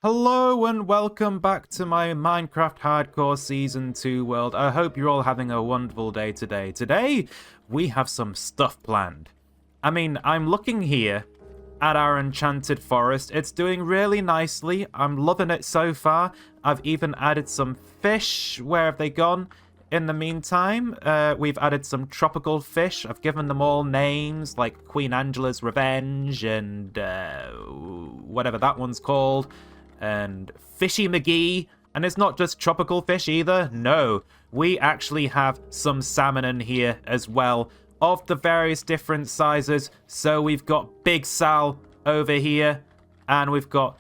Hello and welcome back to my Minecraft Hardcore Season 2 world. I hope you're all having a wonderful day today. Today, we have some stuff planned. I mean, I'm looking here at our enchanted forest. It's doing really nicely. I'm loving it so far. I've even added some fish. Where have they gone? In the meantime, we've added some tropical fish. I've given them all names like Queen Angela's Revenge and whatever that one's called. And Fishy McGee. And it's not just tropical fish either. No, we actually have some salmon in here as well of the various different sizes. So we've got Big Sal over here, and we've got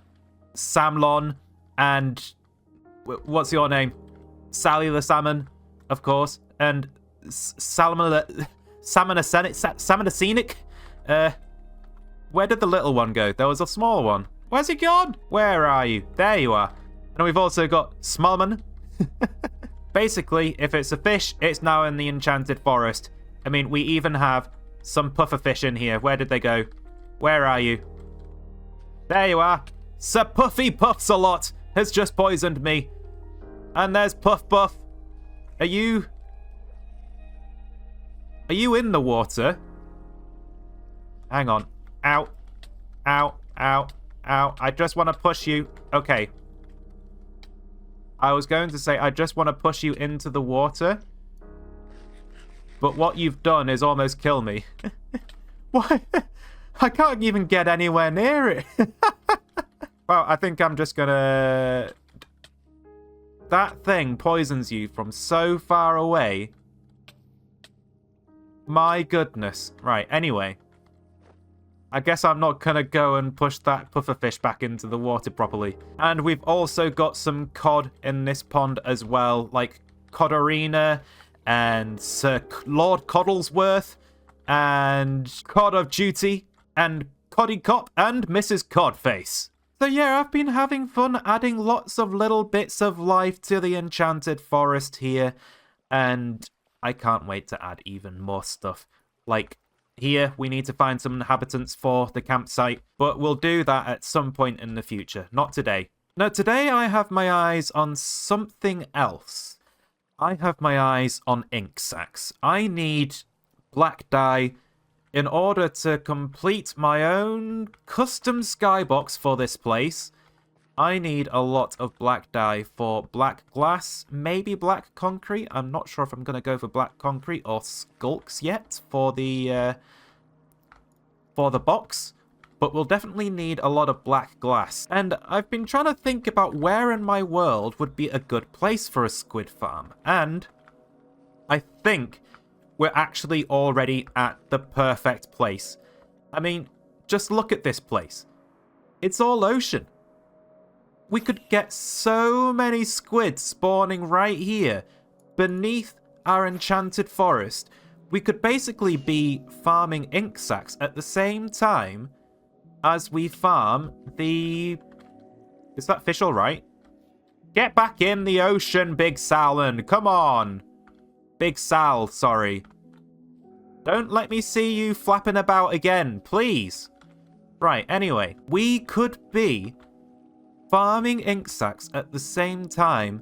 Samlon, and what's your name? Sally the Salmon, of course, and Salmon Scenic. Where did the little one go? There was a small one. Where's he gone? Where are you? There you are. And we've also got Smallman. Basically, if it's a fish, it's now in the enchanted forest. I mean, we even have some puffer fish in here. Where did they go? Where are you? There you are. Sir Puffy Puffs-a-Lot has just poisoned me. And there's Puff Puff. Are you in the water? Hang on. Ow. Ow. Ow. Ow, I just want to push you. Okay. I was going to say, I just want to push you into the water. But what you've done is almost kill me. Why? I can't even get anywhere near it. Well, I think I'm just gonna... That thing poisons you from so far away. My goodness. Right, anyway. I guess I'm not going to go and push that pufferfish back into the water properly. And we've also got some cod in this pond as well, like Codorina and Sir Lord Coddlesworth and Cod of Duty and Coddy Cop and Mrs. Codface. So yeah, I've been having fun adding lots of little bits of life to the enchanted forest here. And I can't wait to add even more stuff. Like... Here, we need to find some inhabitants for the campsite, but we'll do that at some point in the future, not today. No, today I have my eyes on something else. I have my eyes on ink sacs. I need black dye in order to complete my own custom skybox for this place. I need a lot of black dye for black glass, maybe black concrete. I'm not sure if I'm going to go for black concrete or skulks yet for the box, but we'll definitely need a lot of black glass. And I've been trying to think about where in my world would be a good place for a squid farm, and I think we're actually already at the perfect place. I mean, just look at this place. It's all ocean. We could get so many squids spawning right here beneath our enchanted forest. We could basically be farming ink sacs at the same time as we farm the... Is that fish all right? Get back in the ocean, Big Salmon. Come on. Big Sal, sorry. Don't let me see you flapping about again, please. Right, anyway. We could be farming ink sacs at the same time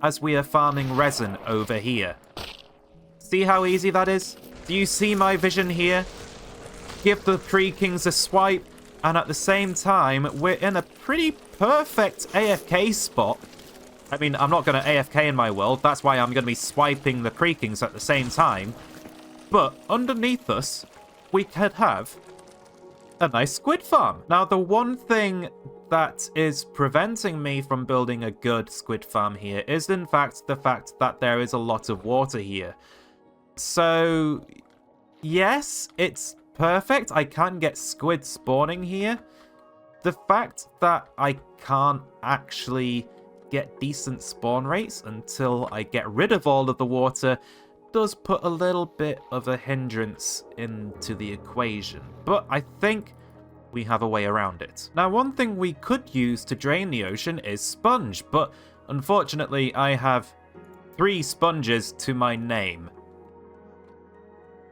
as we are farming resin over here. See how easy that is? Do you see my vision here? Give the three kings a swipe, and at the same time, we're in a pretty perfect AFK spot. I mean, I'm not going to AFK in my world, that's why I'm going to be swiping the three kings at the same time. But underneath us, we could have a nice squid farm. Now, the one thing that is preventing me from building a good squid farm here is, in fact, the fact that there is a lot of water here. So, yes, it's perfect. I can get squid spawning here. The fact that I can't actually get decent spawn rates until I get rid of all of the water does put a little bit of a hindrance into the equation. But I think we have a way around it. Now, one thing we could use to drain the ocean is sponge, but unfortunately I have 3 sponges to my name.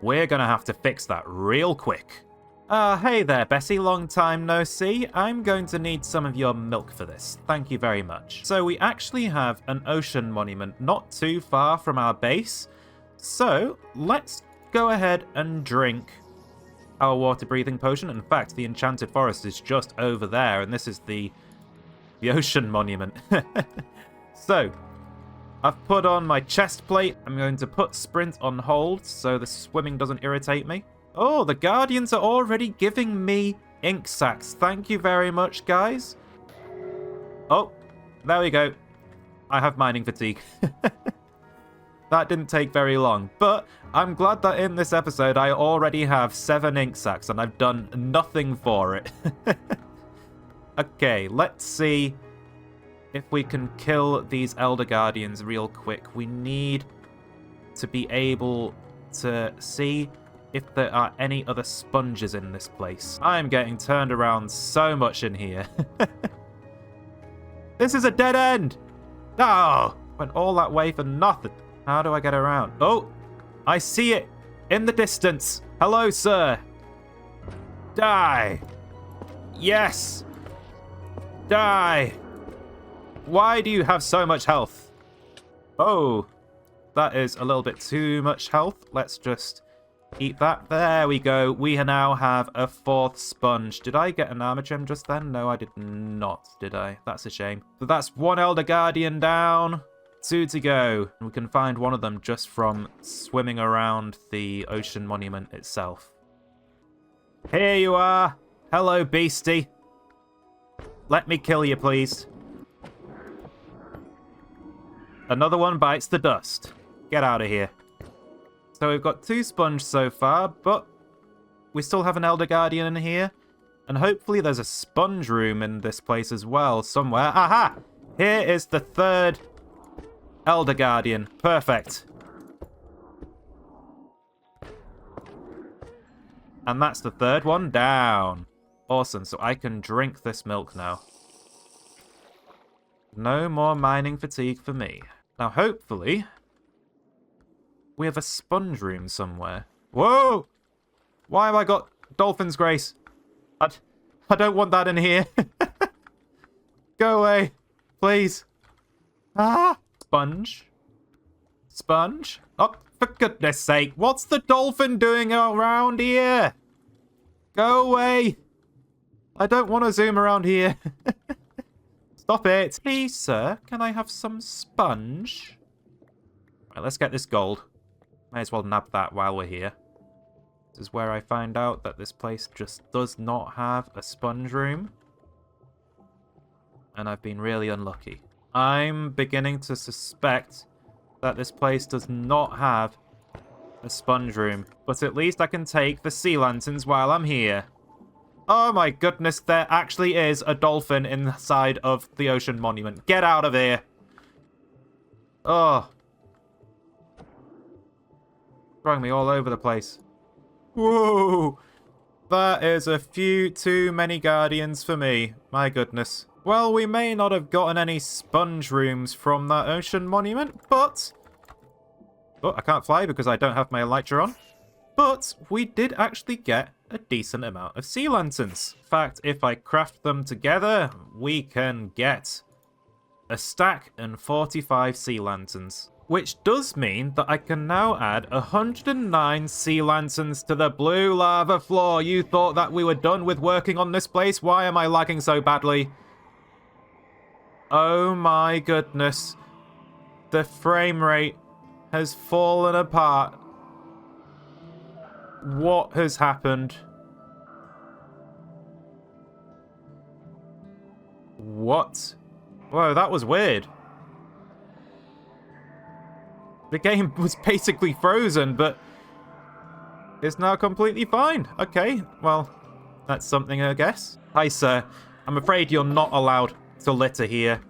We're gonna have to fix that real quick. Hey there, Bessie. Long time no see. I'm going to need some of your milk for this. Thank you very much. So we actually have an ocean monument not too far from our base. So let's go ahead and drink our water-breathing potion. In fact, the enchanted forest is just over there, and this is the ocean monument. So I've put on my chest plate. I'm going to put sprint on hold so the swimming doesn't irritate me. Oh, the Guardians are already giving me ink sacs. Thank you very much, guys. Oh, there we go. I have mining fatigue. That didn't take very long, but I'm glad that in this episode I already have 7 ink sacs and I've done nothing for it. Okay, let's see if we can kill these Elder Guardians real quick. We need to be able to see if there are any other sponges in this place. I am getting turned around so much in here. This is a dead end! Oh, went all that way for nothing. How do I get around? Oh, I see it in the distance. Hello, sir. Die. Yes. Die. Why do you have so much health? Oh, that is a little bit too much health. Let's just eat that. There we go. We now have a 4th sponge. Did I get an armor gem just then? No, I did not, did I? That's a shame. So that's 1 Elder Guardian down. 2 to go. We can find one of them just from swimming around the ocean monument itself. Here you are. Hello, beastie. Let me kill you, please. Another one bites the dust. Get out of here. So we've got 2 sponge so far, but we still have an Elder Guardian in here. And hopefully there's a sponge room in this place as well, somewhere. Aha! Here is the 3rd Elder Guardian. Perfect. And that's the 3rd one down. Awesome, so I can drink this milk now. No more mining fatigue for me. Now, hopefully we have a sponge room somewhere. Whoa! Why have I got Dolphin's Grace? I don't want that in here. Go away, please. Ah! Sponge. Sponge? Oh, for goodness sake. What's the dolphin doing around here? Go away. I don't want to zoom around here. Stop it. Please, sir, can I have some sponge? Right, let's get this gold. May as well nab that while we're here. This is where I find out that this place just does not have a sponge room. And I've been really unlucky. I'm beginning to suspect that this place does not have a sponge room. But at least I can take the sea lanterns while I'm here. Oh my goodness, there actually is a dolphin inside of the ocean monument. Get out of here. Oh. Throwing me all over the place. Whoa. That is a few too many guardians for me. My goodness. Well, we may not have gotten any sponge rooms from that ocean monument, but... Oh, I can't fly because I don't have my elytra on. But we did actually get a decent amount of sea lanterns. In fact, if I craft them together, we can get a stack and 45 sea lanterns. Which does mean that I can now add 109 sea lanterns to the blue lava floor. You thought that we were done with working on this place? Why am I lagging so badly? Oh my goodness. The frame rate has fallen apart. What has happened? What? Whoa, that was weird. The game was basically frozen, but it's now completely fine. Okay, well, that's something, I guess. Hi, sir. I'm afraid you're not allowed to litter here.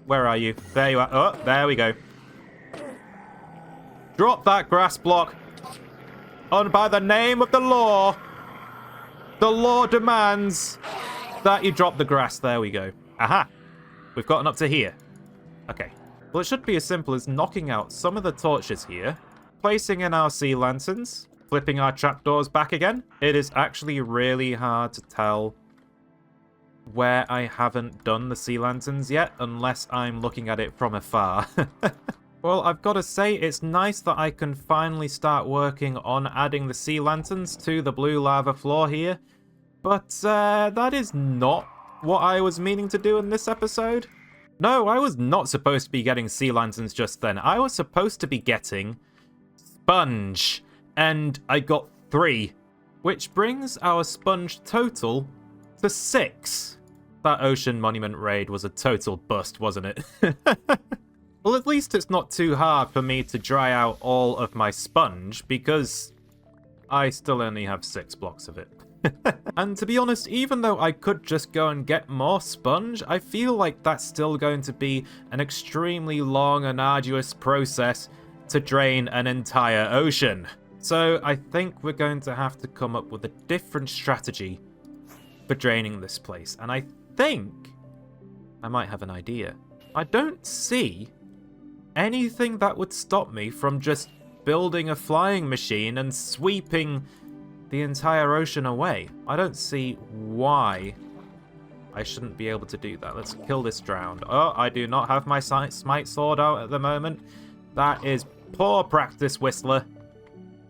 Where are you? There you are. Oh, there we go. Drop that grass block. And by the name of the law demands that you drop the grass. There we go. Aha. We've gotten up to here. Okay. Well, it should be as simple as knocking out some of the torches here, placing in our sea lanterns, flipping our trapdoors back again. It is actually really hard to tell where I haven't done the sea lanterns yet, unless I'm looking at it from afar. Well, I've got to say, it's nice that I can finally start working on adding the sea lanterns to the blue lava floor here, but that is not what I was meaning to do in this episode. No, I was not supposed to be getting sea lanterns just then. I was supposed to be getting sponge, and I got 3, which brings our sponge total to 6. That ocean monument raid was a total bust, wasn't it? Well, at least it's not too hard for me to dry out all of my sponge, because I still only have 6 blocks of it. And to be honest, even though I could just go and get more sponge, I feel like that's still going to be an extremely long and arduous process to drain an entire ocean. So I think we're going to have to come up with a different strategy for draining this place. And I think I might have an idea. I don't see anything that would stop me from just building a flying machine and sweeping the entire ocean away. I don't see why I shouldn't be able to do that. Let's kill this drowned. Oh, I do not have my smite sword out at the moment. That is poor practice, Whistler.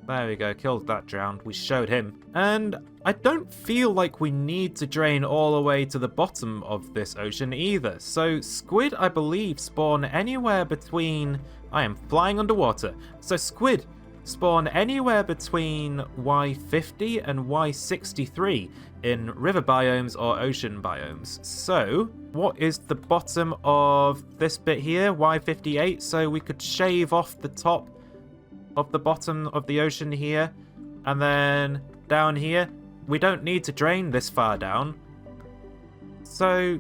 There we go, killed that drowned. We showed him. And I don't feel like we need to drain all the way to the bottom of this ocean either. So squid, I believe, spawn anywhere between... I am flying underwater. So squid spawn anywhere between Y50 and Y63 in river biomes or ocean biomes. So what is the bottom of this bit here? Y58. So we could shave off the top of the bottom of the ocean here, and then down here. We don't need to drain this far down, so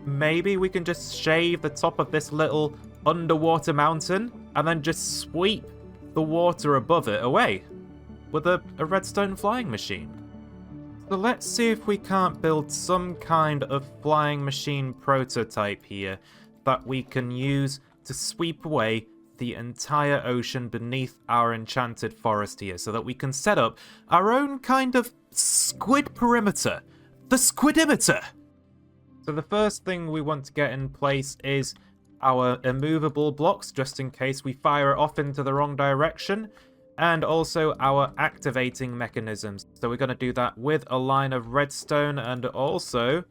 maybe we can just shave the top of this little underwater mountain and then just sweep the water above it away with a redstone flying machine. So let's see if we can't build some kind of flying machine prototype here that we can use to sweep away the entire ocean beneath our enchanted forest here, so that we can set up our own kind of squid perimeter, the Squidimeter. So the first thing we want to get in place is our immovable blocks, just in case we fire it off into the wrong direction, and also our activating mechanisms. So we're going to do that with a line of redstone and also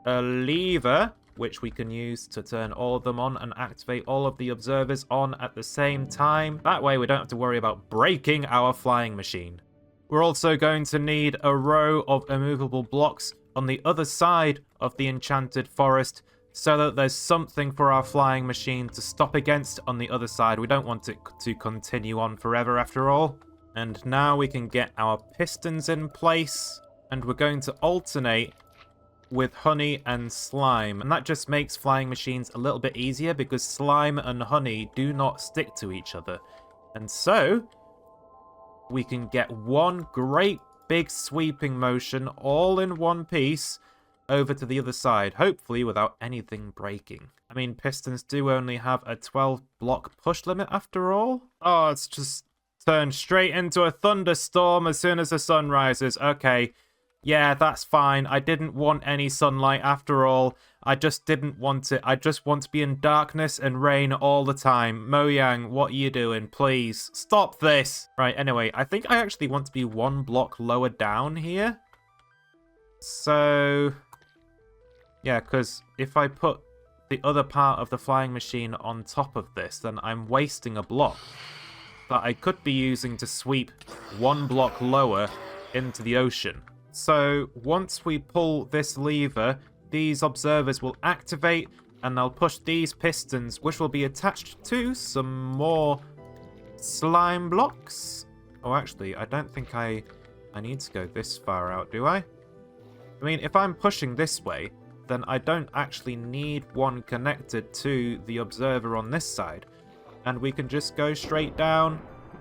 a lever, which we can use to turn all of them on and activate all of the observers on at the same time. That way we don't have to worry about breaking our flying machine. We're also going to need a row of immovable blocks on the other side of the enchanted forest, so that there's something for our flying machine to stop against on the other side. We don't want it to continue on forever after all. And now we can get our pistons in place, and we're going to alternate with honey and slime, and that just makes flying machines a little bit easier because slime and honey do not stick to each other. And so we can get one great big sweeping motion all in one piece over to the other side, hopefully without anything breaking. I mean, pistons do only have a 12 block push limit after all. Oh, it's just turned straight into a thunderstorm as soon as the sun rises. Okay. Yeah, that's fine. I didn't want any sunlight after all. I just didn't want it. I just want to be in darkness and rain all the time. Mojang, what are you doing? Please, stop this. Right, anyway, I think I actually want to be one block lower down here. So, yeah, because if I put the other part of the flying machine on top of this, then I'm wasting a block that I could be using to sweep one block lower into the ocean. So once we pull this lever, these observers will activate and they'll push these pistons, which will be attached to some more slime blocks. Oh, actually, I don't think I need to go this far out, do I? I mean, if I'm pushing this way, then I don't actually need one connected to the observer on this side. And we can just go straight down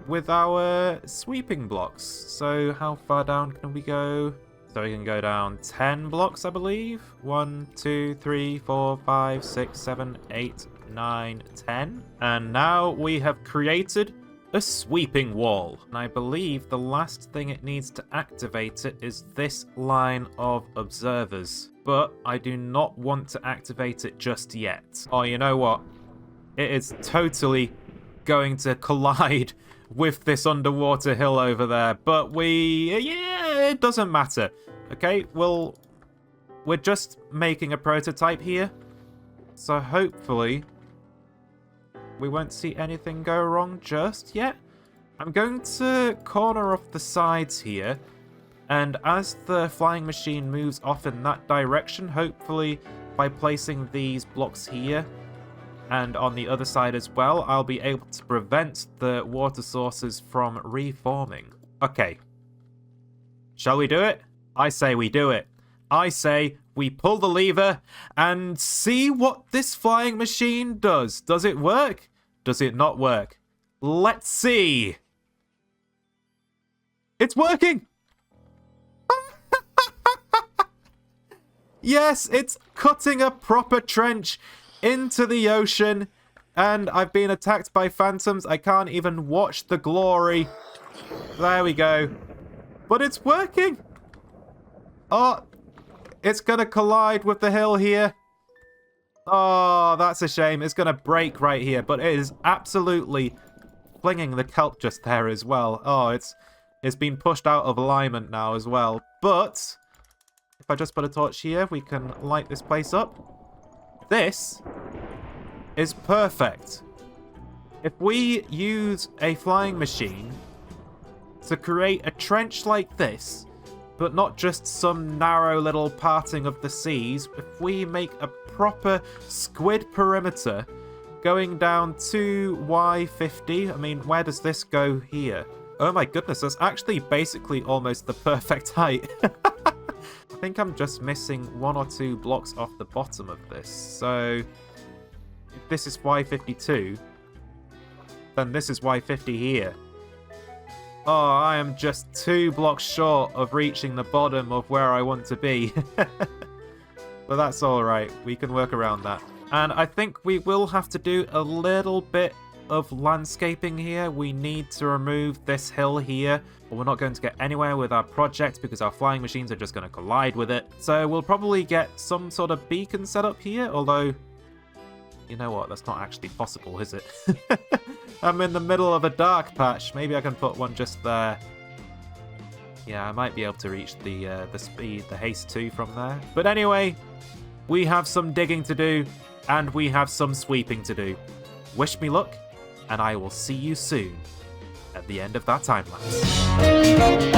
with our sweeping blocks. So how far down can we go? So we can go down 10 blocks, I believe. 1, 2, 3, 4, 5, 6, 7, 8, 9, 10. And now we have created a sweeping wall. And I believe the last thing it needs to activate it is this line of observers. But I do not want to activate it just yet. Oh, you know what? It is totally going to collide with this underwater hill over there. But yeah, it doesn't matter. Okay, well, we're just making a prototype here. So hopefully we won't see anything go wrong just yet. I'm going to corner off the sides here. And as the flying machine moves off in that direction, hopefully by placing these blocks here and on the other side as well, I'll be able to prevent the water sources from reforming. Okay. Shall we do it? I say we do it. I say we pull the lever and see what this flying machine does. Does it work? Does it not work? Let's see. It's working! Yes, it's cutting a proper trench into the ocean, and I've been attacked by phantoms. I can't even watch the glory. There we go. But it's working. Oh, it's going to collide with the hill here. Oh, that's a shame. It's going to break right here, but it is absolutely flinging the kelp just there as well. Oh, it's been pushed out of alignment now as well. But if I just put a torch here, we can light this place up. This is perfect. If we use a flying machine to create a trench like this, but not just some narrow little parting of the seas, if we make a proper squid perimeter going down to Y50, I mean, where does this go here? Oh my goodness, that's actually basically almost the perfect height. I think I'm just missing 1 or 2 blocks off the bottom of this. So if this is Y52, then this is Y50 here. Oh, I am just 2 blocks short of reaching the bottom of where I want to be. But that's alright. We can work around that. And I think we will have to do a little bit of landscaping here. We need to remove this hill here, but we're not going to get anywhere with our project because our flying machines are just going to collide with it. So we'll probably get some sort of beacon set up here, although, you know what, that's not actually possible, is it? I'm in the middle of a dark patch. Maybe I can put one just there. Yeah, I might be able to reach the haste 2 from there. But anyway, we have some digging to do, and we have some sweeping to do. Wish me luck, and I will see you soon at the end of that time lapse.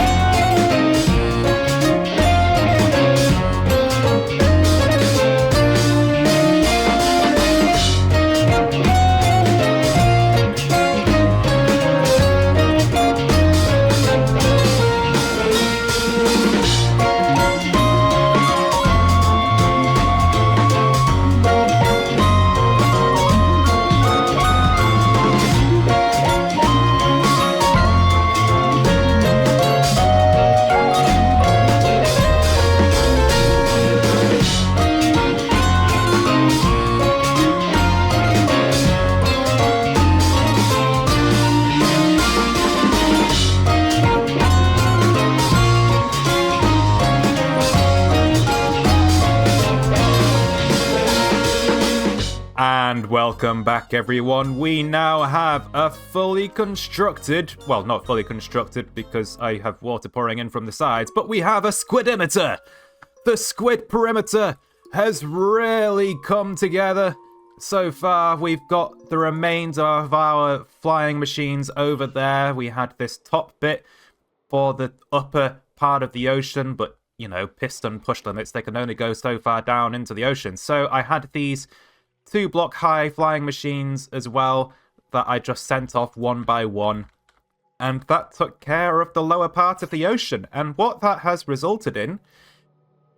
And welcome back, everyone. We now have a fully constructed, well, not fully constructed because I have water pouring in from the sides, but we have a Squidimeter. The squid perimeter has really come together. So far, we've got the remains of our flying machines over there. We had this top bit for the upper part of the ocean, but, you know, piston push limits, they can only go so far down into the ocean. So I had these 2 block high flying machines as well that I just sent off one by one, and that took care of the lower part of the ocean. And what that has resulted in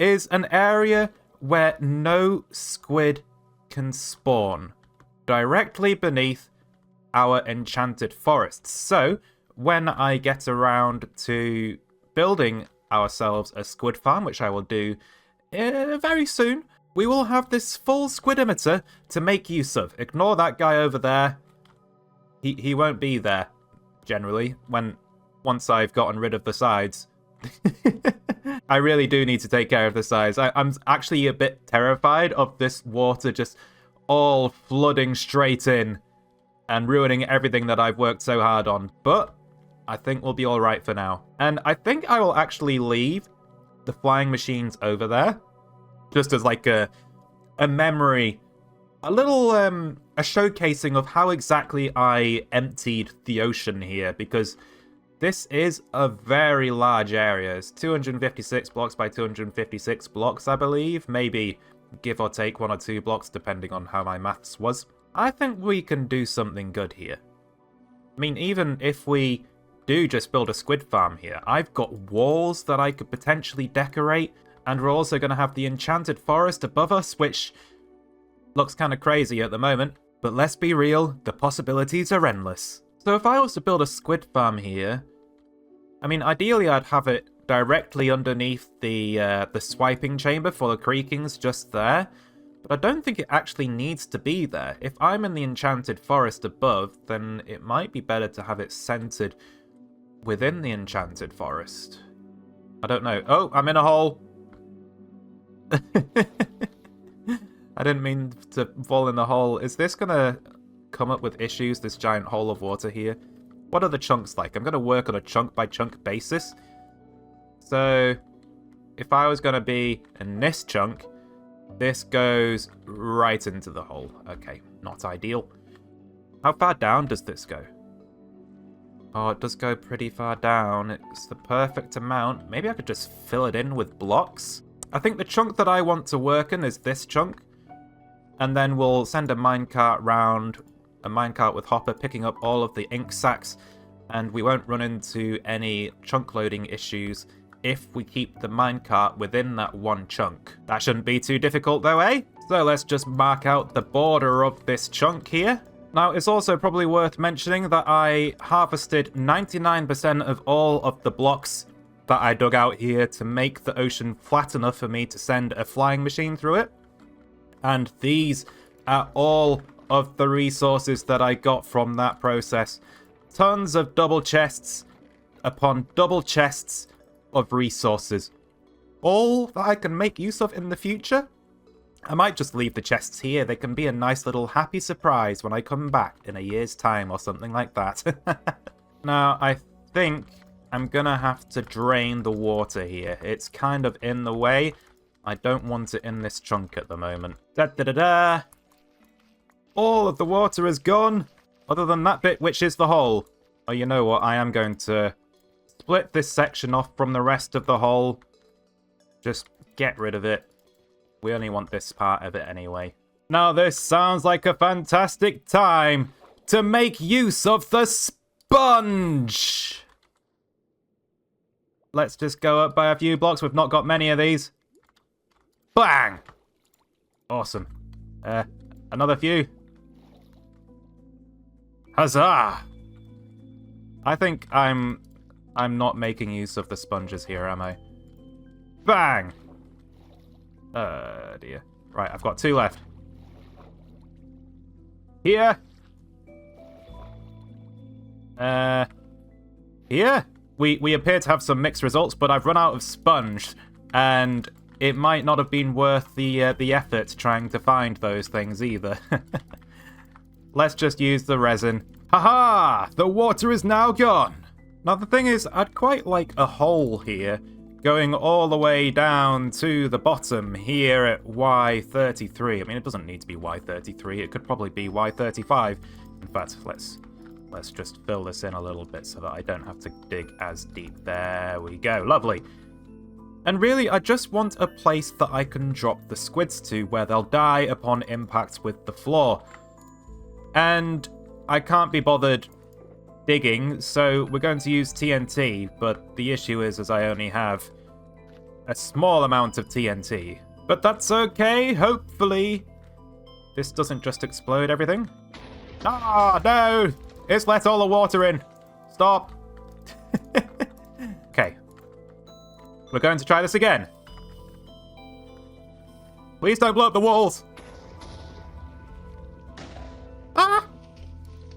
is an area where no squid can spawn directly beneath our enchanted forests. So when I get around to building ourselves a squid farm, which I will do very soon, we will have this full Squidimeter to make use of. Ignore that guy over there. He won't be there. generally, once I've gotten rid of the sides. I really do need to take care of the sides. I'm actually a bit terrified of this water just all flooding straight in and ruining everything that I've worked so hard on. But I think we'll be all right for now. And I think I will actually leave the flying machines over there, just as like a memory, a little a showcasing of how exactly I emptied the ocean here, because this is a very large area. It's 256 blocks by 256 blocks, I believe. Maybe give or take 1 or 2 blocks, depending on how my maths was. I think we can do something good here. I mean, even if we do just build a squid farm here, I've got walls that I could potentially decorate, and we're also going to have the enchanted forest above us, which looks kind of crazy at the moment. But let's be real, the possibilities are endless. So if I was to build a squid farm here, I mean, ideally I'd have it directly underneath the swiping chamber for the creakings just there, but I don't think it actually needs to be there. If I'm in the enchanted forest above, then it might be better to have it centered within the enchanted forest. I don't know. Oh, I'm in a hole. I didn't mean to fall in the hole. Is this gonna come up with issues, this giant hole of water here? What are the chunks like? I'm going to work on a chunk by chunk basis. So if I was going to be in this chunk, this goes right into the hole. Okay, not ideal. How far down does this go? Oh, it does go pretty far down. It's the perfect amount. Maybe I could just fill it in with blocks. I think the chunk that I want to work in is this chunk. And then we'll send a minecart round, a minecart with Hopper picking up all of the ink sacs, and we won't run into any chunk loading issues if we keep the minecart within that one chunk. That shouldn't be too difficult though, eh? So let's just mark out the border of this chunk here. Now, it's also probably worth mentioning that I harvested 99% of all of the blocks that I dug out here to make the ocean flat enough for me to send a flying machine through it. And these are all of the resources that I got from that process. Tons of double chests upon double chests of resources. All that I can make use of in the future. I might just leave the chests here. They can be a nice little happy surprise when I come back in a year's time or something like that. Now, I think I'm gonna have to drain the water here. It's kind of in the way. I don't want it in this chunk at the moment. Da-da-da-da! All of the water is gone, other than that bit, which is the hole. Oh, you know what? I am going to split this section off from the rest of the hole. Just get rid of it. We only want this part of it anyway. Now, this sounds like a fantastic time to make use of the sponge. Let's just go up by a few blocks. We've not got many of these. Bang! Awesome. Another few. Huzzah! I think I'm not making use of the sponges here, am I? Bang! Dear. Right, I've got 2 left. Here. Here. We appear to have some mixed results, but I've run out of sponge, and it might not have been worth the effort trying to find those things either. Let's just use the resin. Haha! The water is now gone! Now the thing is, I'd quite like a hole here, going all the way down to the bottom here at Y33. I mean, it doesn't need to be Y33, it could probably be Y35. In fact, let's just fill this in a little bit so that I don't have to dig as deep. There we go, lovely. And really, I just want a place that I can drop the squids to, where they'll die upon impact with the floor. And I can't be bothered digging, so we're going to use TNT, but the issue is I only have a small amount of TNT. But that's okay, hopefully this doesn't just explode everything. Ah, no! It's let all the water in. Stop. Okay. We're going to try this again. Please don't blow up the walls. Ah!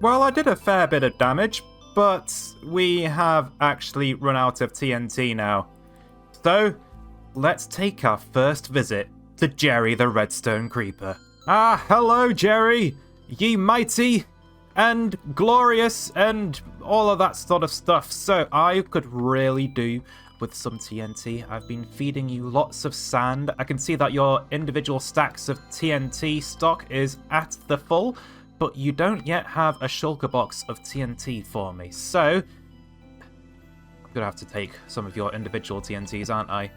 Well, I did a fair bit of damage, but we have actually run out of TNT now. So, let's take our first visit to Jerry the Redstone Creeper. Ah, hello Jerry! Ye mighty and glorious and all of that sort of stuff. So, I could really do with some TNT. I've been feeding you lots of sand. I can see that your individual stacks of TNT stock is at the full, but you don't yet have a shulker box of TNT for me. So, I'm gonna have to take some of your individual TNTs, aren't I?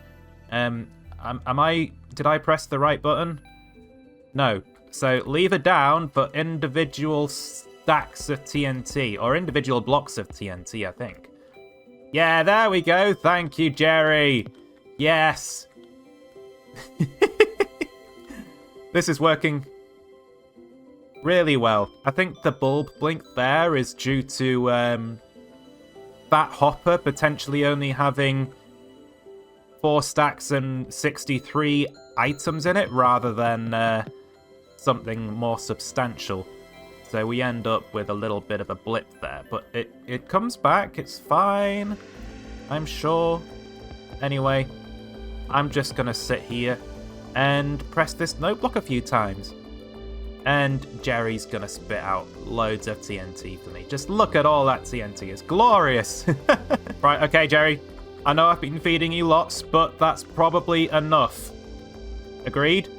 Did I press the right button? No. So, lever down for individual stacks of TNT, or individual blocks of TNT, I think. Yeah, there we go. Thank you, Jerry. Yes. This is working really well. I think the bulb blink there is due to that hopper potentially only having 4 stacks and 63 items in it rather than something more substantial. So we end up with a little bit of a blip there, but it comes back, it's fine, I'm sure. Anyway, I'm just gonna sit here and press this note block a few times. And Jerry's gonna spit out loads of TNT for me. Just look at all that TNT, it's glorious! Right, okay Jerry, I know I've been feeding you lots, but that's probably enough. Agreed?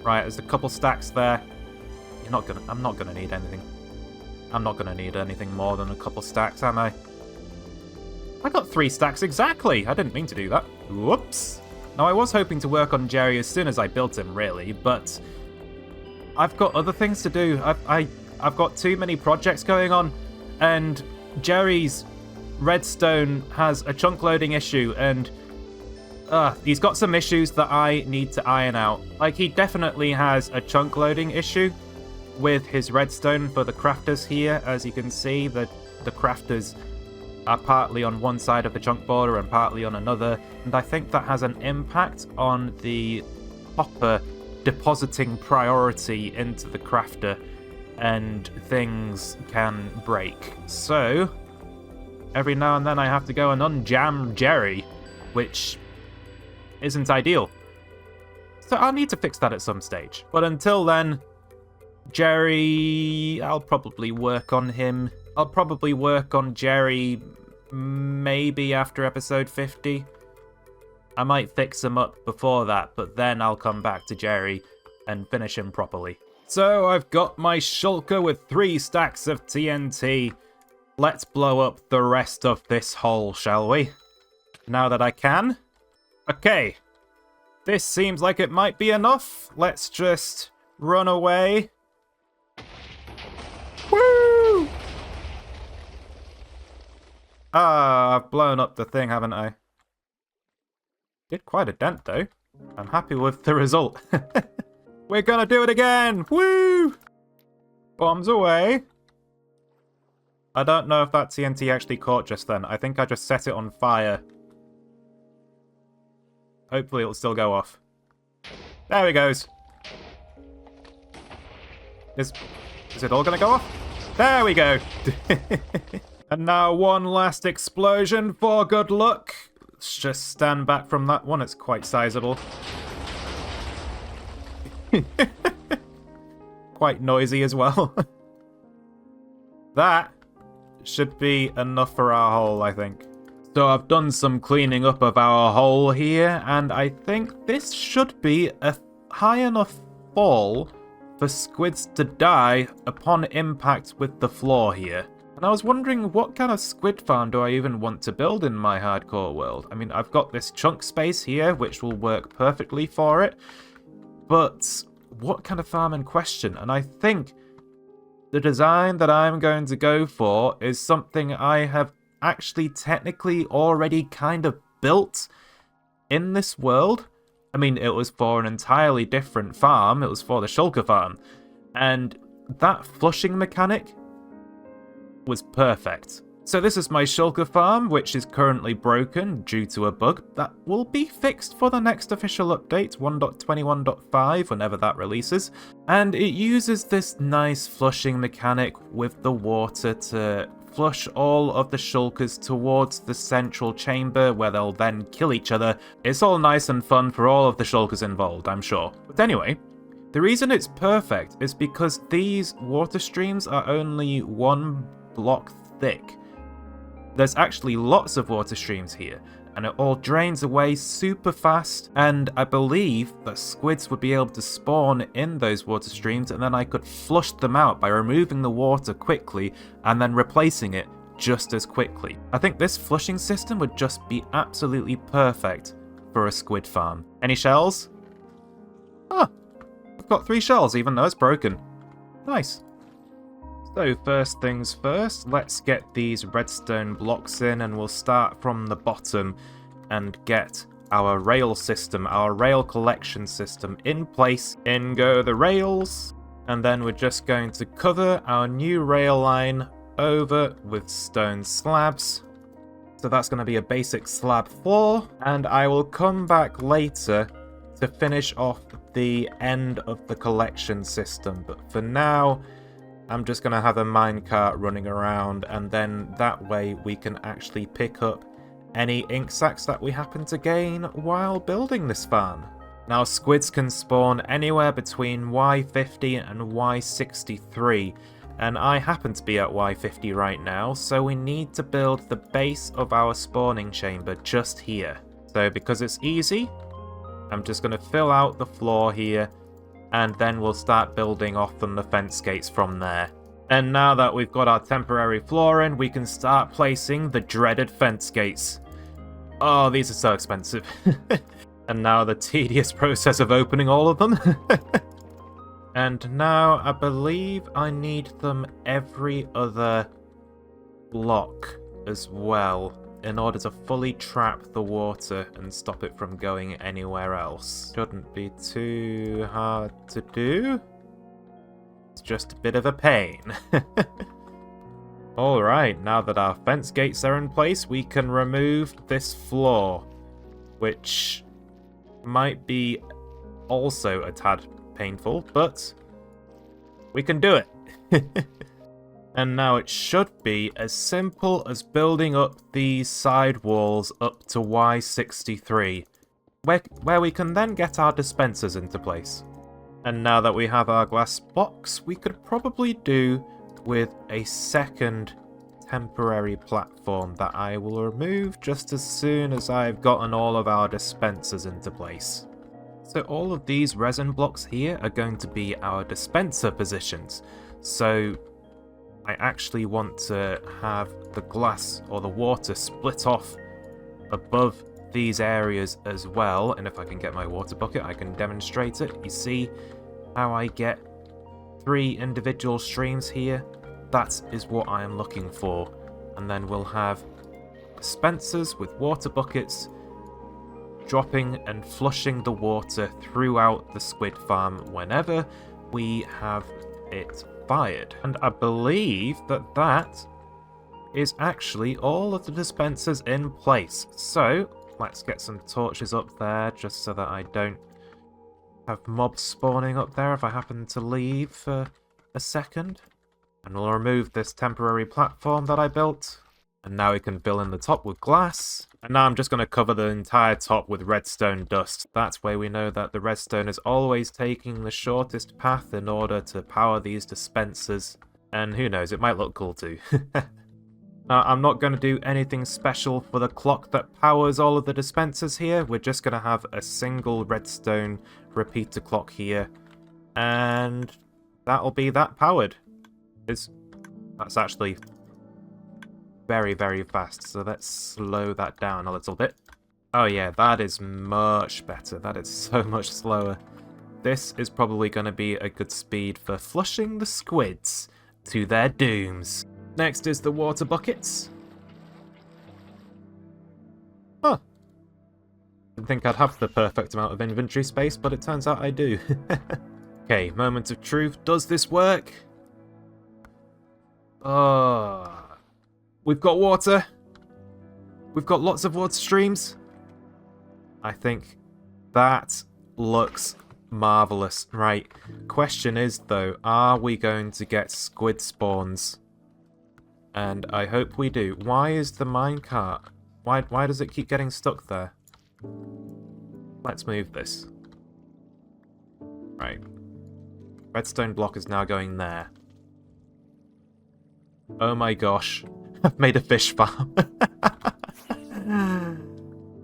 Right, there's a couple stacks there. I'm not gonna need anything. I'm not gonna need anything more than a couple stacks, am I? I got 3 stacks exactly! I didn't mean to do that. Whoops! Now, I was hoping to work on Jerry as soon as I built him, really, but I've got other things to do. I've got too many projects going on, and Jerry's redstone has a chunk loading issue, and he's got some issues that I need to iron out. Like, he definitely has a chunk loading issue with his redstone for the crafters here. As you can see, the crafters are partly on one side of the chunk border and partly on another, and I think that has an impact on the hopper depositing priority into the crafter, and things can break. So, every now and then I have to go and unjam Jerry, which isn't ideal. So I'll need to fix that at some stage. But until then, Jerry, I'll probably work on him. I'll probably work on Jerry maybe after episode 50. I might fix him up before that, but then I'll come back to Jerry and finish him properly. So I've got my shulker with 3 stacks of TNT. Let's blow up the rest of this hole, shall we? Now that I can. Okay. This seems like it might be enough. Let's just run away. Woo! Ah, I've blown up the thing, haven't I? Did quite a dent, though. I'm happy with the result. We're gonna do it again! Woo! Bombs away. I don't know if that TNT actually caught just then. I think I just set it on fire. Hopefully it'll still go off. There it goes. Is it all gonna go off? There we go! And now one last explosion for good luck. Let's just stand back from that one. It's quite sizable. Quite noisy as well. That should be enough for our hole, I think. So I've done some cleaning up of our hole here, and I think this should be a high enough fall for squids to die upon impact with the floor here. And I was wondering, what kind of squid farm do I even want to build in my hardcore world? I mean, I've got this chunk space here, which will work perfectly for it, but what kind of farm in question? And I think the design that I'm going to go for is something I have actually technically already kind of built in this world. I mean, it was for an entirely different farm. It was for the shulker farm. And that flushing mechanic was perfect. So this is my shulker farm, which is currently broken due to a bug that will be fixed for the next official update, 1.21.5, whenever that releases. And it uses this nice flushing mechanic with the water to flush all of the shulkers towards the central chamber where they'll then kill each other. It's all nice and fun for all of the shulkers involved, I'm sure. But anyway, the reason it's perfect is because these water streams are only 1 block thick. There's actually lots of water streams here, and it all drains away super fast, and I believe that squids would be able to spawn in those water streams, and then I could flush them out by removing the water quickly and then replacing it just as quickly. I think this flushing system would just be absolutely perfect for a squid farm. Any shells? Ah, I've got 3 shells even though it's broken. Nice. So first things first, let's get these redstone blocks in, and we'll start from the bottom and get our rail system, our rail collection system in place. In go the rails, and then we're just going to cover our new rail line over with stone slabs. So that's going to be a basic slab floor, and I will come back later to finish off the end of the collection system, but for now I'm just going to have a minecart running around, and then that way we can actually pick up any ink sacs that we happen to gain while building this farm. Now, squids can spawn anywhere between Y50 and Y63, and I happen to be at Y50 right now, so we need to build the base of our spawning chamber just here. So because it's easy, I'm just going to fill out the floor here, and then we'll start building off from the fence gates from there. And now that we've got our temporary floor in, we can start placing the dreaded fence gates. Oh, these are so expensive. And now the tedious process of opening all of them. And now I believe I need them every other block as well, in order to fully trap the water and stop it from going anywhere else. Shouldn't be too hard to do. It's just a bit of a pain. Alright, now that our fence gates are in place, we can remove this floor, which might be also a tad painful, but we can do it. And now it should be as simple as building up these side walls up to Y63, where we can then get our dispensers into place. And now that we have our glass box, we could probably do with a second temporary platform that I will remove just as soon as I've gotten all of our dispensers into place. So all of these resin blocks here are going to be our dispenser positions. So I actually want to have the glass or the water split off above these areas as well, and if I can get my water bucket I can demonstrate it. You see how I get 3 individual streams here? That is what I am looking for. And then we'll have dispensers with water buckets dropping and flushing the water throughout the squid farm whenever we have it fired. And I believe that that is actually all of the dispensers in place. So let's get some torches up there just so that I don't have mobs spawning up there if I happen to leave for a second. And we'll remove this temporary platform that I built. And now we can fill in the top with glass. And now I'm just going to cover the entire top with redstone dust. That way we know that the redstone is always taking the shortest path in order to power these dispensers. And who knows, it might look cool too. Now, I'm not going to do anything special for the clock that powers all of the dispensers here. We're just going to have a single redstone repeater clock here. And that'll be that powered. That's actually very, very fast. So let's slow that down a little bit. Oh yeah, that is much better. That is so much slower. This is probably going to be a good speed for flushing the squids to their dooms. Next is the water buckets. Huh. Didn't think I'd have the perfect amount of inventory space, but it turns out I do. Okay, moment of truth. Does this work? We've got water. We've got lots of water streams. I think that looks marvellous. Right, question is though, are we going to get squid spawns And I hope we do. Why is the minecart... Why does it keep getting stuck there? Let's move this. Right. Redstone block is now going there. Oh my gosh. I've made a fish farm.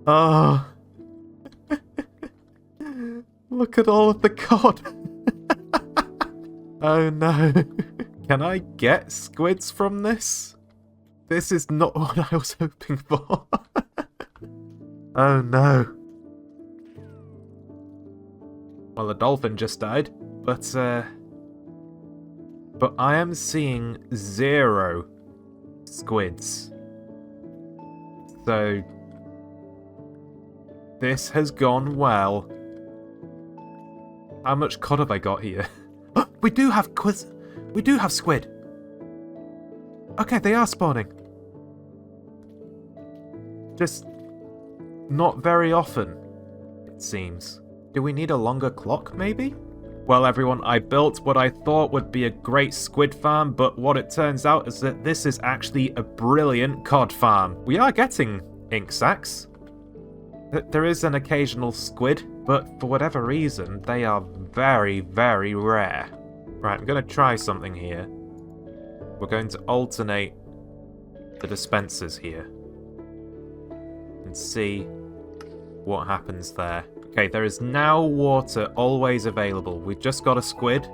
Oh. Look at all of the cod. Oh no. Can I get squids from this? This is not what I was hoping for. Oh no. Well, the dolphin just died, but I am seeing 0 squids. So this has gone well. How much cod have I got here? We do have quiz. We do have squid. Okay, they are spawning. Just not very often, it seems. Do we need a longer clock, maybe? Well, everyone, I built what I thought would be a great squid farm, but what it turns out is that this is actually a brilliant cod farm. We are getting ink sacs. There is an occasional squid, but for whatever reason, they are very, very rare. Right, I'm going to try something here. We're going to alternate the dispensers here and see what happens there. Okay, there is now water always available. We've just got a squid.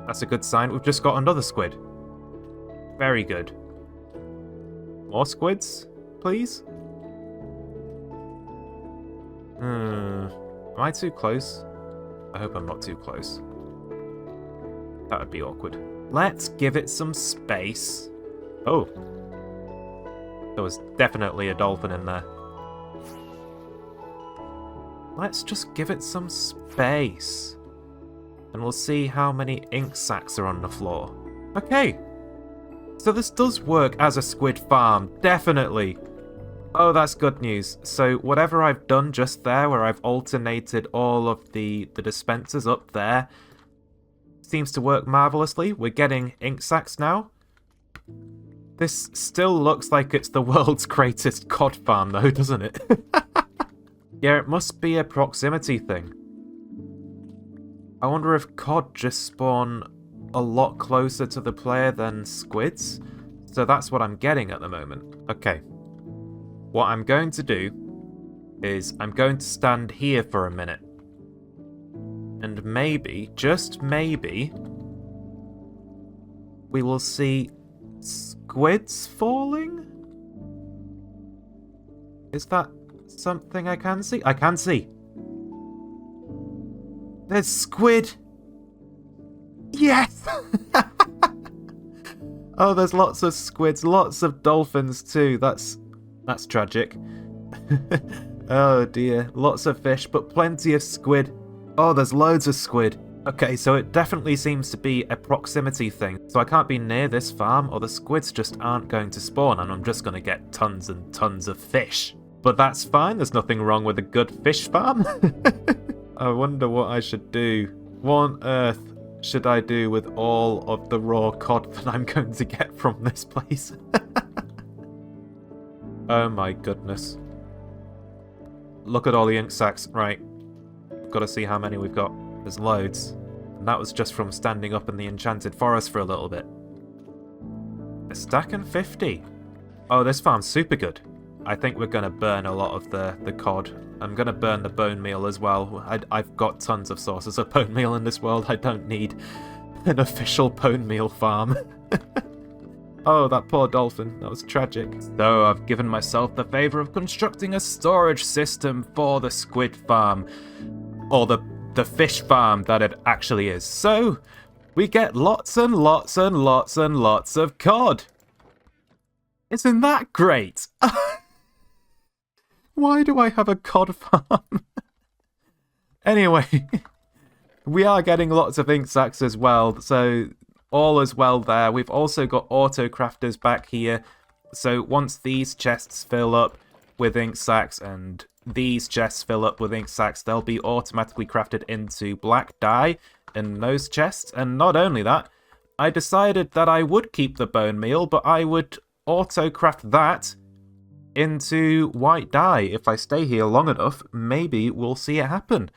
That's a good sign. We've just got another squid. Very good. More squids, please? Am I too close? I hope I'm not too close. That would be awkward. Let's give it some space. Oh. There was definitely a dolphin in there. Let's just give it some space. And we'll see how many ink sacs are on the floor. Okay. So this does work as a squid farm. Definitely. Oh, that's good news. So whatever I've done just there, where I've alternated all of the dispensers up there, seems to work marvelously. We're getting ink sacs now. This still looks like it's the world's greatest cod farm though, doesn't it? Yeah, it must be a proximity thing. I wonder if cod just spawn a lot closer to the player than squids. So that's what I'm getting at the moment. Okay. What I'm going to do is I'm going to stand here for a minute. And maybe, just maybe, we will see squids falling? Is that something I can see? I can see. There's squid. Yes! Oh, there's lots of squids, lots of dolphins too. That's tragic. Oh dear, lots of fish, but plenty of squid. Oh, there's loads of squid. Okay, so it definitely seems to be a proximity thing. So I can't be near this farm, or the squids just aren't going to spawn, and I'm just going to get tons and tons of fish. But that's fine, there's nothing wrong with a good fish farm. I wonder what I should do. What on earth should I do with all of the raw cod that I'm going to get from this place? Oh my goodness. Look at all the ink sacs. Right. Got to see how many we've got. There's loads. And that was just from standing up in the enchanted forest for a little bit. A stack and 50. Oh, this farm's super good. I think we're going to burn a lot of the cod. I'm going to burn the bone meal as well. I've got tons of sources of bone meal in this world. I don't need an official bone meal farm. Oh, that poor dolphin. That was tragic. So I've given myself the favour of constructing a storage system for the squid farm. Or the fish farm that it actually is. So we get lots and lots and lots and lots of cod. Isn't that great? Why do I have a cod farm? Anyway, we are getting lots of ink sacs as well, so all is well there. We've also got auto crafters back here, so once these chests fill up with ink sacs and these chests fill up with ink sacs, they'll be automatically crafted into black dye in those chests. And not only that, I decided that I would keep the bone meal, but I would auto-craft that into white dye. If I stay here long enough, maybe we'll see it happen.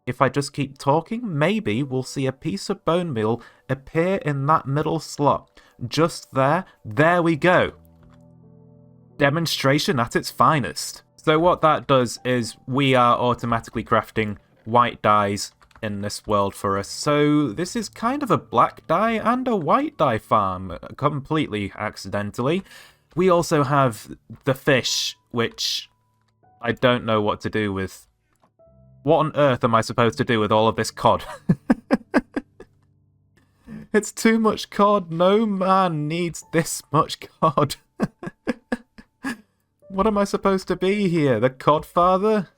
If I just keep talking, maybe we'll see a piece of bone meal appear in that middle slot. Just there. There we go. Demonstration at its finest. So what that does is we are automatically crafting white dyes in this world for us. So this is kind of a black dye and a white dye farm, completely accidentally. We also have the fish, which I don't know what to do with. What on earth am I supposed to do with all of this cod? It's too much cod. No man needs this much cod. What am I supposed to be here? The cod father?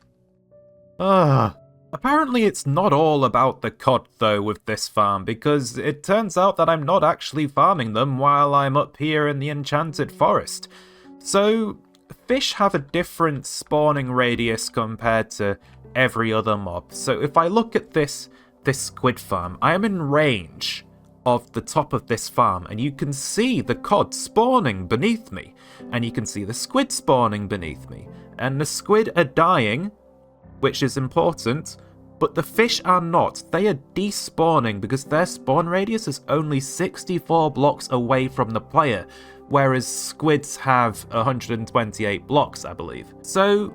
Apparently it's not all about the cod though with this farm, because it turns out that I'm not actually farming them while I'm up here in the enchanted forest. So fish have a different spawning radius compared to every other mob. So if I look at this squid farm, I am in range of the top of this farm, and you can see the cod spawning beneath me, and you can see the squid spawning beneath me, and the squid are dying, which is important, but the fish are not. They are despawning because their spawn radius is only 64 blocks away from the player, whereas squids have 128 blocks, I believe. So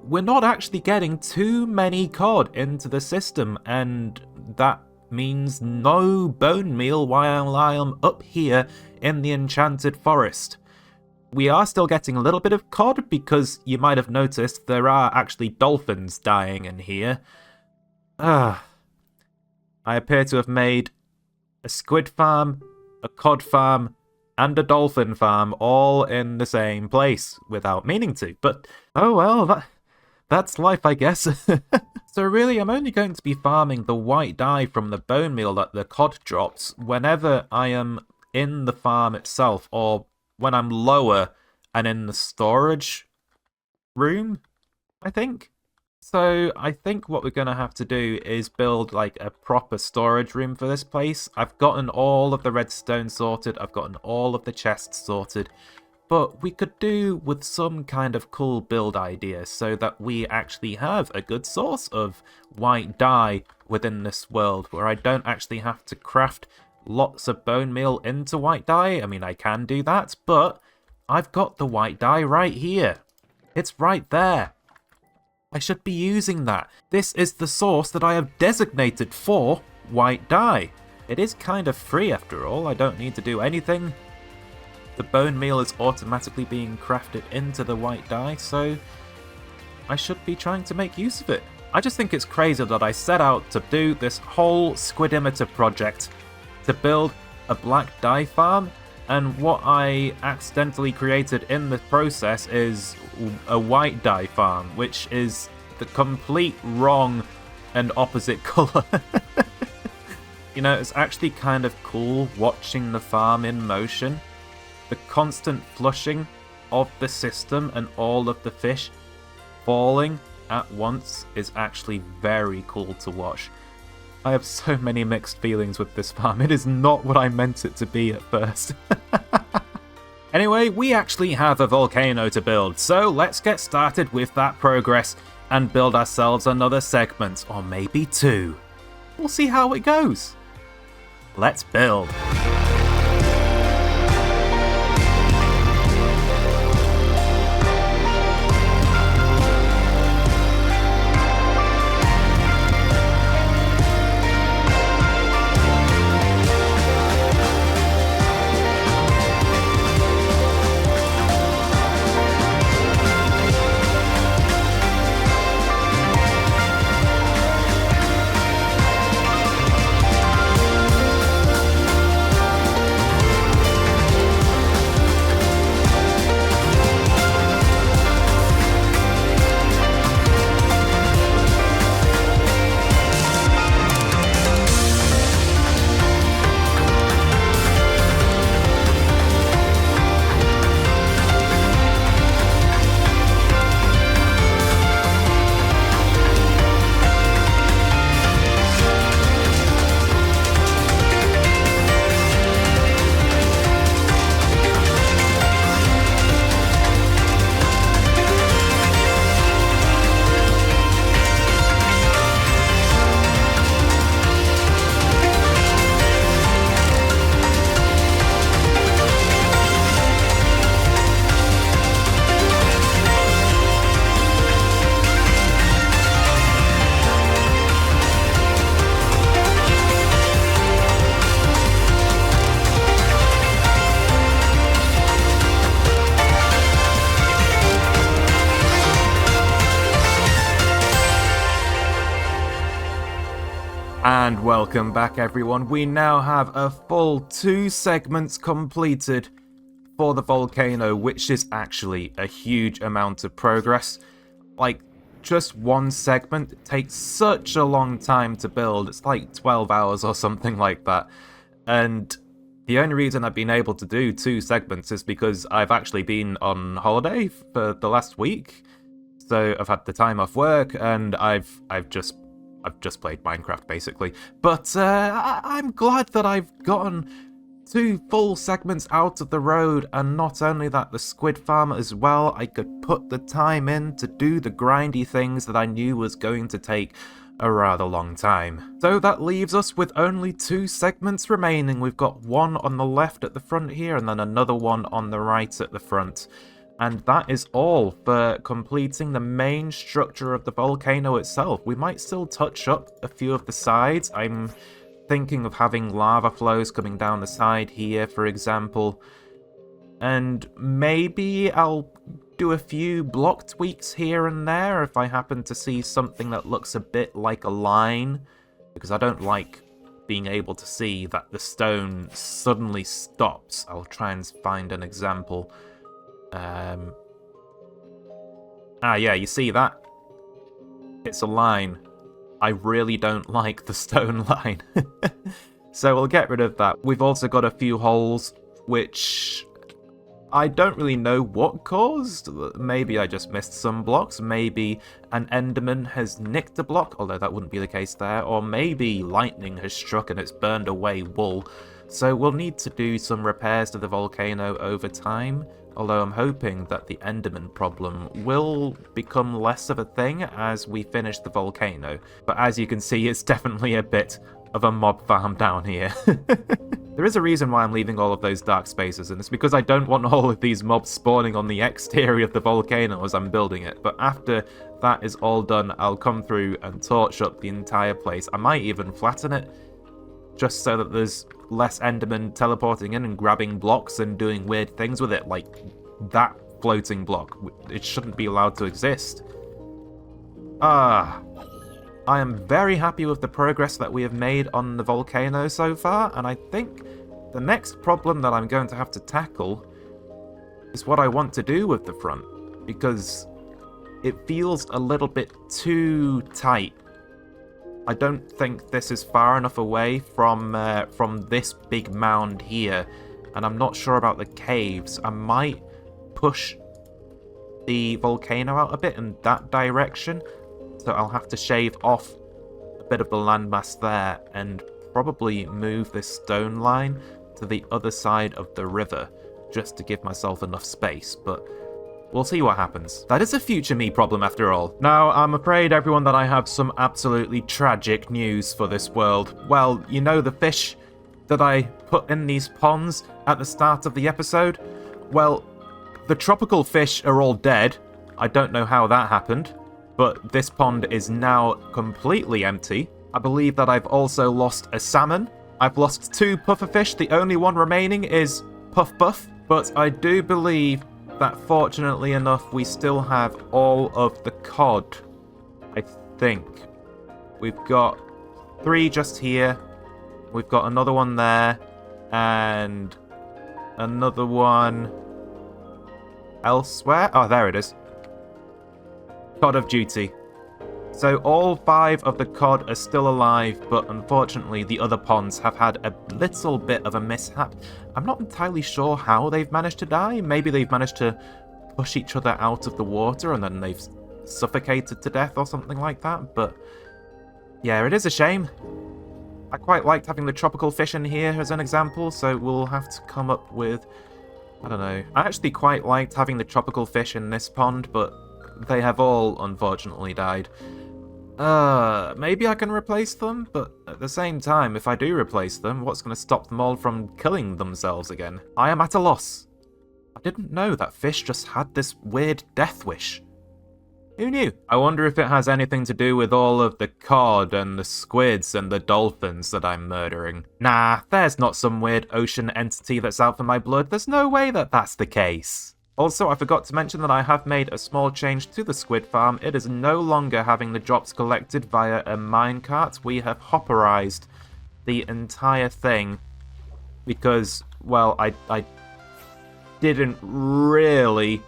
we're not actually getting too many cod into the system, and that means no bone meal while I am up here in the enchanted forest. We are still getting a little bit of cod because you might have noticed there are actually dolphins dying in here. I appear to have made a squid farm, a cod farm, and a dolphin farm all in the same place without meaning to. But, oh well, that's life, I guess. So really, I'm only going to be farming the white dye from the bone meal that the cod drops whenever I am in the farm itself, or when I'm lower and in the storage room, I think. So I think what we're going to have to do is build like a proper storage room for this place. I've gotten all of the redstone sorted, I've gotten all of the chests sorted, but we could do with some kind of cool build idea so that we actually have a good source of white dye within this world, where I don't actually have to craft lots of bone meal into white dye. I mean, I can do that, but I've got the white dye right here. It's right there. I should be using that. This is the source that I have designated for white dye. It is kind of free after all. I don't need to do anything. The bone meal is automatically being crafted into the white dye, so I should be trying to make use of it. I just think it's crazy that I set out to do this whole Squidimeter project to build a black dye farm, and what I accidentally created in the process is a white dye farm, which is the complete wrong and opposite colour. You know, it's actually kind of cool watching the farm in motion. The constant flushing of the system and all of the fish falling at once is actually very cool to watch. I have so many mixed feelings with this farm. It is not what I meant it to be at first. Anyway, we actually have a volcano to build, so let's get started with that progress and build ourselves another segment, or maybe two. We'll see how it goes. Let's build. And welcome back, everyone. We now have a full 2 segments completed for the volcano, which is actually a huge amount of progress. Like, just one segment takes such a long time to build. It's like 12 hours or something like that. And the only reason I've been able to do 2 segments is because I've actually been on holiday for the last week. So I've had the time off work, and I've just played Minecraft, basically. But I'm glad that I've gotten 2 full segments out of the road, and not only that, the squid farm as well. I could put the time in to do the grindy things that I knew was going to take a rather long time. So that leaves us with only 2 segments remaining. We've got one on the left at the front here, and then another one on the right at the front. And that is all for completing the main structure of the volcano itself. We might still touch up a few of the sides. I'm thinking of having lava flows coming down the side here, for example. And maybe I'll do a few block tweaks here and there if I happen to see something that looks a bit like a line, because I don't like being able to see that the stone suddenly stops. I'll try and find an example. Yeah, you see that? It's a line. I really don't like the stone line. So we'll get rid of that. We've also got a few holes, which I don't really know what caused. Maybe I just missed some blocks. Maybe an enderman has nicked a block, although that wouldn't be the case there. Or maybe lightning has struck and it's burned away wool. So we'll need to do some repairs to the volcano over time. Although I'm hoping that the enderman problem will become less of a thing as we finish the volcano. But as you can see, it's definitely a bit of a mob farm down here. There is a reason why I'm leaving all of those dark spaces, and it's because I don't want all of these mobs spawning on the exterior of the volcano as I'm building it. But after that is all done, I'll come through and torch up the entire place. I might even flatten it, just so that there's less endermen teleporting in and grabbing blocks and doing weird things with it, like that floating block. It shouldn't be allowed to exist. I am very happy with the progress that we have made on the volcano so far, and I think the next problem that I'm going to have to tackle is what I want to do with the front, because it feels a little bit too tight. I don't think this is far enough away from this big mound here, and I'm not sure about the caves. I might push the volcano out a bit in that direction, so I'll have to shave off a bit of the landmass there and probably move this stone line to the other side of the river just to give myself enough space, but we'll see what happens. That is a future me problem after all. Now, I'm afraid, everyone, that I have some absolutely tragic news for this world. Well, you know the fish that I put in these ponds at the start of the episode? Well, the tropical fish are all dead. I don't know how that happened, but this pond is now completely empty. I believe that I've also lost a salmon. I've lost 2 pufferfish. The only one remaining is Puff Puff, but I do believe that fortunately enough we still have all of the cod. I think we've got 3 just here, we've got another one there, and another one elsewhere. Oh, there it is. Cod of duty. So all 5 of the cod are still alive, but unfortunately the other ponds have had a little bit of a mishap. I'm not entirely sure how they've managed to die. Maybe they've managed to push each other out of the water and then they've suffocated to death or something like that, but yeah, it is a shame. I quite liked having the tropical fish in here as an example, so we'll have to come up with, I don't know. I actually quite liked having the tropical fish in this pond, but they have all unfortunately died. Maybe I can replace them, but at the same time, if I do replace them, what's going to stop them all from killing themselves again? I am at a loss. I didn't know that fish just had this weird death wish. Who knew? I wonder if it has anything to do with all of the cod and the squids and the dolphins that I'm murdering. Nah, there's not some weird ocean entity that's out for my blood. There's no way that that's the case. Also, I forgot to mention that I have made a small change to the squid farm. It is no longer having the drops collected via a minecart. We have hopperized the entire thing because, well, I didn't really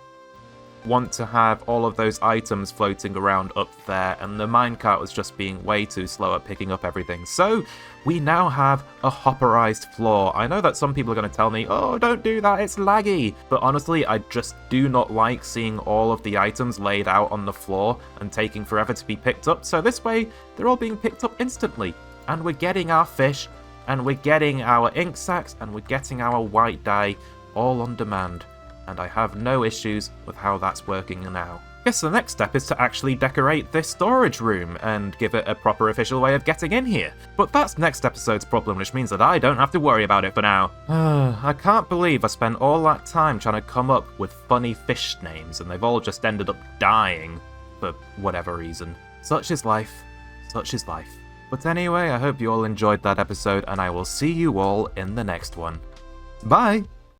want to have all of those items floating around up there, and the minecart was just being way too slow at picking up everything. So we now have a hopperized floor. I know that some people are going to tell me, oh, don't do that, it's laggy. But honestly, I just do not like seeing all of the items laid out on the floor and taking forever to be picked up. So this way, they're all being picked up instantly. And we're getting our fish, and we're getting our ink sacs, and we're getting our white dye all on demand. And I have no issues with how that's working now. Guess the next step is to actually decorate this storage room and give it a proper official way of getting in here. But that's next episode's problem, which means that I don't have to worry about it for now. I can't believe I spent all that time trying to come up with funny fish names and they've all just ended up dying for whatever reason. Such is life. Such is life. But anyway, I hope you all enjoyed that episode and I will see you all in the next one. Bye!